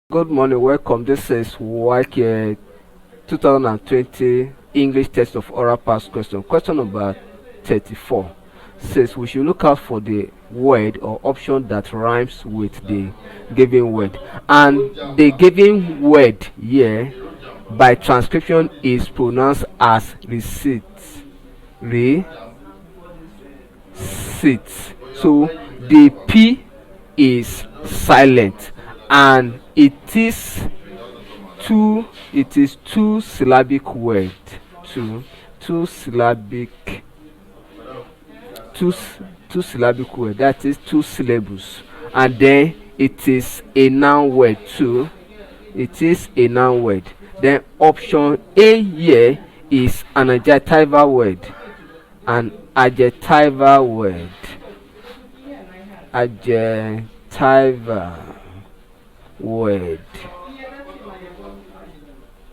Good morning, welcome. This is Waec 2020 English Test of Oral Past Question. Question number 34 says we should look out for the word or option that rhymes with the given word. And the given word here by transcription is pronounced as receipt. Receipt. So the P is silent and it is two syllabic word, two syllabic two syllabic word, that is two syllables, and then it is a noun word too. It is a noun word. Then option A here is an adjectival word, an adjectival word, adjectival word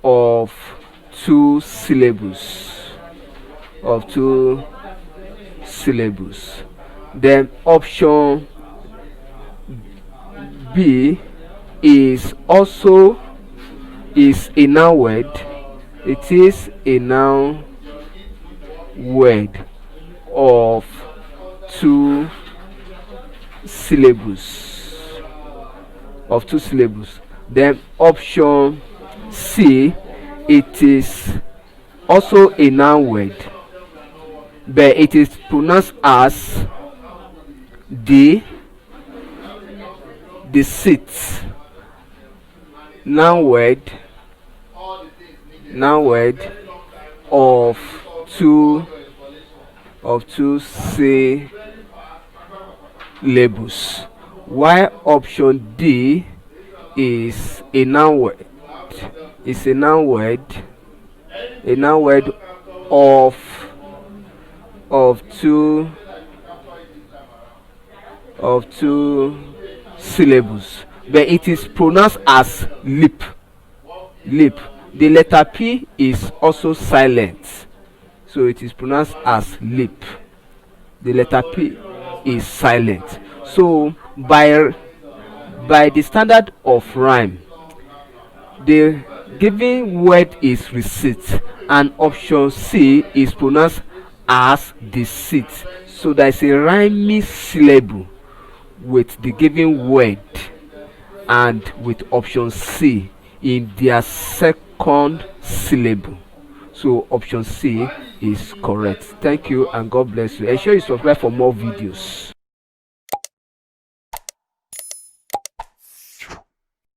of two syllables. Then option B is also is a noun word. It is a noun word of two syllables. Then option C, it is also a noun word, but it is pronounced as the seat. Noun word of two syllables, while option D is a noun word. It's a noun word of two syllables, but it is pronounced as lip. The letter P is also silent, so it is pronounced as lip. The letter P is silent. So by the standard of rhyme, the given word is receipt and option C is pronounced as deceit. So there is a rhyming syllable with the given word and with option C in their second syllable. So option C is correct. Thank you and God bless you. Ensure you subscribe for more videos.